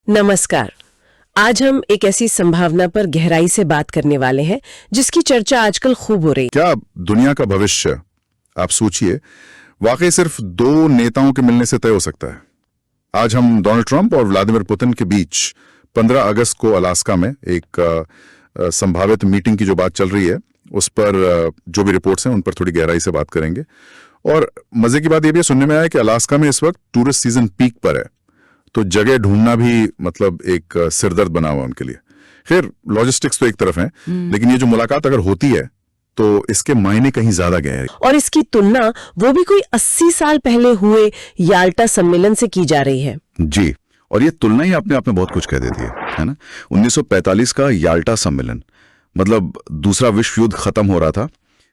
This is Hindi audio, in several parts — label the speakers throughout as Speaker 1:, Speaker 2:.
Speaker 1: नमस्कार। आज हम एक ऐसी संभावना पर गहराई से बात करने वाले हैं जिसकी चर्चा आजकल खूब हो रही है।
Speaker 2: क्या दुनिया का भविष्य, आप सोचिए, वाकई सिर्फ दो नेताओं के मिलने से तय हो सकता है। आज हम डोनाल्ड ट्रंप और व्लादिमीर पुतिन के बीच 15 अगस्त को अलास्का में एक संभावित मीटिंग की जो बात चल रही है उस पर जो भी रिपोर्ट्स हैं उन पर थोड़ी गहराई से बात करेंगे। और मजे की बात यह भी सुनने में आया कि अलास्का में इस वक्त टूरिस्ट सीजन पीक पर है, तो जगह ढूंढना भी मतलब एक सिरदर्द बना हुआ उनके लिए। खैर, लॉजिस्टिक्स तो एक तरफ है, लेकिन ये जो मुलाकात अगर होती है तो इसके मायने कहीं ज्यादा गहरे।
Speaker 1: और इसकी तुलना वो भी कोई 80 साल पहले हुए याल्टा सम्मेलन से की जा रही है।
Speaker 3: जी, और ये तुलना ही अपने आप में बहुत कुछ कह देती है ना। 1945 का याल्टा सम्मेलन, मतलब दूसरा विश्व युद्ध खत्म हो रहा था।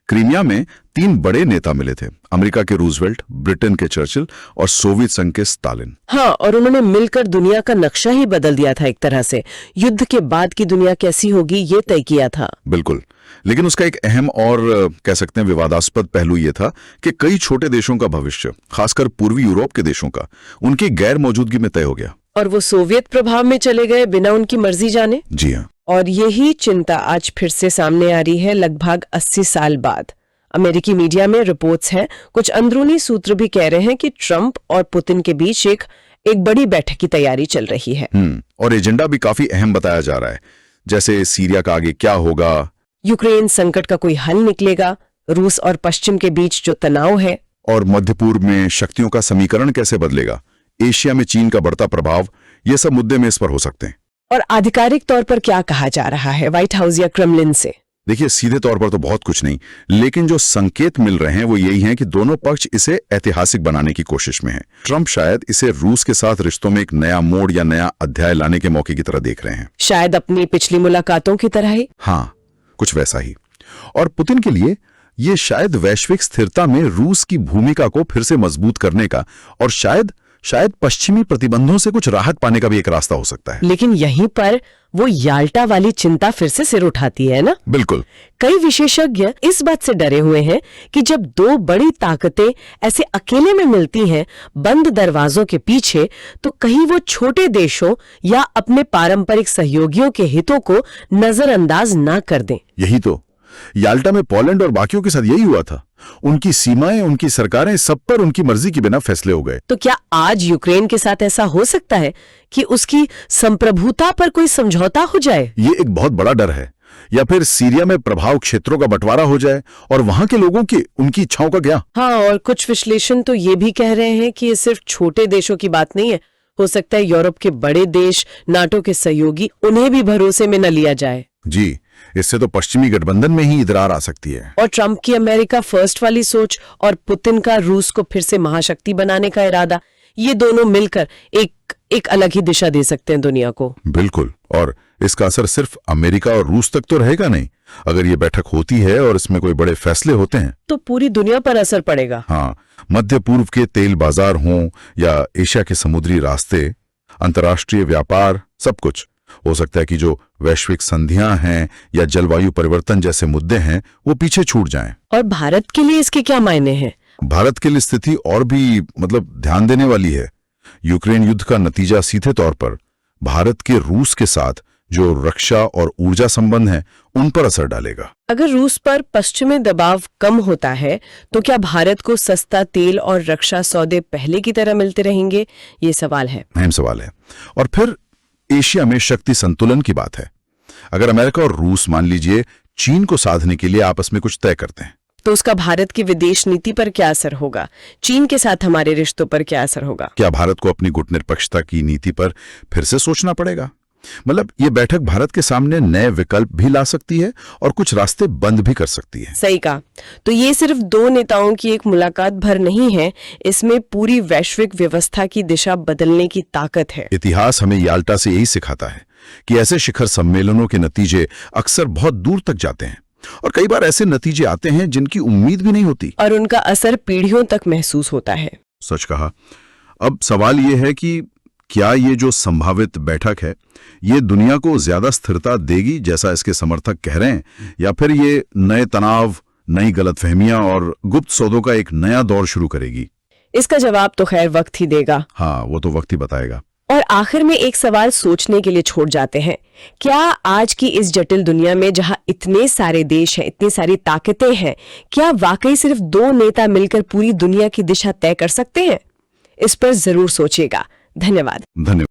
Speaker 3: क्रीमिया में 3 बड़े नेता मिले थे, अमेरिका के रूजवेल्ट, ब्रिटेन के चर्चिल और सोवियत संघ के स्टालिन।
Speaker 1: हाँ, और उन्होंने मिलकर दुनिया का नक्शा ही बदल दिया था। एक तरह से युद्ध के बाद की दुनिया कैसी होगी ये तय किया था।
Speaker 3: बिल्कुल, लेकिन उसका एक अहम और कह सकते हैं विवादास्पद पहलू ये था कि कई छोटे देशों का भविष्य, खासकर पूर्वी यूरोप के देशों का, उनकी गैर मौजूदगी में तय हो गया।
Speaker 1: और वो सोवियत प्रभाव में चले गए बिना उनकी मर्जी जाने।
Speaker 3: जी हाँ,
Speaker 1: और यही चिंता आज फिर से सामने आ रही है लगभग 80 साल बाद। अमेरिकी मीडिया में रिपोर्ट्स हैं, कुछ अंदरूनी सूत्र भी कह रहे हैं कि ट्रंप और पुतिन के बीच एक बड़ी बैठक की तैयारी चल रही है।
Speaker 3: और एजेंडा भी काफी अहम बताया जा रहा है, जैसे सीरिया का आगे क्या होगा,
Speaker 1: यूक्रेन संकट का कोई हल निकलेगा, रूस और पश्चिम के बीच जो तनाव है,
Speaker 3: और मध्य पूर्व में शक्तियों का समीकरण कैसे बदलेगा, एशिया में चीन का बढ़ता प्रभाव, ये सब मुद्दे में इस पर हो सकते हैं।
Speaker 1: और आधिकारिक तौर पर क्या कहा जा रहा है व्हाइट हाउस या क्रेमलिन से?
Speaker 3: देखिए, सीधे तौर पर तो बहुत कुछ नहीं, लेकिन जो संकेत मिल रहे हैं वो यही हैं कि दोनों पक्ष इसे ऐतिहासिक बनाने की कोशिश में हैं। ट्रंप शायद इसे रूस के साथ रिश्तों में एक नया मोड़ या नया अध्याय लाने के मौके की तरह देख रहे हैं।
Speaker 1: शायद अपनी पिछली मुलाकातों की तरह ही।
Speaker 3: हाँ, कुछ वैसा ही। और पुतिन के लिए ये शायद वैश्विक स्थिरता में रूस की भूमिका को फिर से मजबूत करने का और शायद पश्चिमी प्रतिबंधों से कुछ राहत पाने का भी एक रास्ता हो सकता है।
Speaker 1: लेकिन यहीं पर वो याल्टा वाली चिंता फिर से सिर उठाती है ना।
Speaker 3: बिल्कुल।
Speaker 1: कई विशेषज्ञ इस बात से डरे हुए हैं कि जब दो बड़ी ताकतें ऐसे अकेले में मिलती हैं बंद दरवाजों के पीछे, तो कहीं वो छोटे देशों या अपने पारंपरिक सहयोगियों के हितों को नजरअंदाज ना कर दें।
Speaker 3: यही तो याल्टा में पोलैंड और बाकियों के साथ यही हुआ था। उनकी सीमाएं, उनकी सरकारें, सब पर उनकी मर्जी के बिना फैसले हो गए।
Speaker 1: तो क्या आज यूक्रेन के साथ ऐसा हो सकता है कि उसकी संप्रभुता पर कोई समझौता हो जाए?
Speaker 3: ये एक बहुत बड़ा डर है। या फिर सीरिया में प्रभाव क्षेत्रों का बंटवारा हो जाए और वहां के लोगों की उनकी इच्छाओं का क्या?
Speaker 1: हाँ, और कुछ विश्लेषण तो ये भी कह रहे हैं कि ये सिर्फ छोटे देशों की बात नहीं है। हो सकता है यूरोप के बड़े देश, नाटो के सहयोगी, उन्हें भी भरोसे में न लिया जाए।
Speaker 3: जी, इससे तो पश्चिमी गठबंधन में ही दरार आ सकती है।
Speaker 1: और ट्रंप की अमेरिका फर्स्ट वाली सोच और पुतिन का रूस को फिर से महाशक्ति बनाने का इरादा, ये दोनों मिलकर एक अलग ही दिशा दे सकते हैं दुनिया को।
Speaker 3: बिल्कुल। और इसका असर सिर्फ अमेरिका और रूस तक तो रहेगा नहीं। अगर ये बैठक होती है और इसमें कोई बड़े फैसले होते हैं
Speaker 1: तो पूरी दुनिया पर असर पड़ेगा।
Speaker 3: हाँ, मध्य पूर्व के तेल बाजार हों या एशिया के समुद्री रास्ते, अंतर्राष्ट्रीय व्यापार, सब कुछ। हो सकता है कि जो वैश्विक संधियां हैं या जलवायु परिवर्तन जैसे मुद्दे हैं वो पीछे छूट जाएं।
Speaker 1: और भारत के लिए इसके क्या मायने हैं?
Speaker 3: भारत के लिए स्थिति और भी ध्यान देने वाली है। यूक्रेन युद्ध का नतीजा सीधे तौर पर भारत के रूस के साथ जो रक्षा और ऊर्जा संबंध है उन पर असर डालेगा।
Speaker 1: अगर रूस पर पश्चिमी दबाव कम होता है तो क्या भारत को सस्ता तेल और रक्षा सौदे पहले की तरह मिलते रहेंगे? ये सवाल है,
Speaker 3: अहम सवाल है। और फिर एशिया में शक्ति संतुलन की बात है। अगर अमेरिका और रूस, मान लीजिए, चीन को साधने के लिए आपस में कुछ तय करते हैं,
Speaker 1: तो उसका भारत की विदेश नीति पर क्या असर होगा? चीन के साथ हमारे रिश्तों पर क्या असर होगा?
Speaker 3: क्या भारत को अपनी गुटनिरपेक्षता की नीति पर फिर से सोचना पड़ेगा? ये बैठक भारत के सामने नए विकल्प भी ला सकती है और कुछ रास्ते बंद भी कर सकती है।
Speaker 1: सही कहा। तो ये सिर्फ दो नेताओं की एक मुलाकात भर नहीं है, इसमें पूरी वैश्विक व्यवस्था की दिशा बदलने की ताकत है।
Speaker 3: इतिहास हमें याल्टा से यही सिखाता है कि ऐसे शिखर सम्मेलनों के नतीजे अक्सर बहुत दूर तक जाते हैं और कई बार ऐसे नतीजे आते हैं जिनकी उम्मीद भी नहीं होती
Speaker 1: और उनका असर पीढ़ियों तक महसूस होता है।
Speaker 3: सच कहा। अब सवाल ये है कि क्या ये जो संभावित बैठक है ये दुनिया को ज्यादा स्थिरता देगी जैसा इसके समर्थक कह रहे हैं, या फिर ये नए तनाव, नई गलतफहमियां और गुप्त सौदों का एक नया दौर शुरू करेगी?
Speaker 1: इसका जवाब तो खैर वक्त ही देगा।
Speaker 3: हाँ, वो तो वक्त ही बताएगा।
Speaker 1: और आखिर में एक सवाल सोचने के लिए छोड़ जाते हैं। क्या आज की इस जटिल दुनिया में जहां इतने सारे देश हैं, इतनी सारी ताकतें हैं, क्या वाकई सिर्फ दो नेता मिलकर पूरी दुनिया की दिशा तय कर सकते हैं? इस पर जरूर सोचिएगा। धन्यवाद।
Speaker 3: धन्यवाद।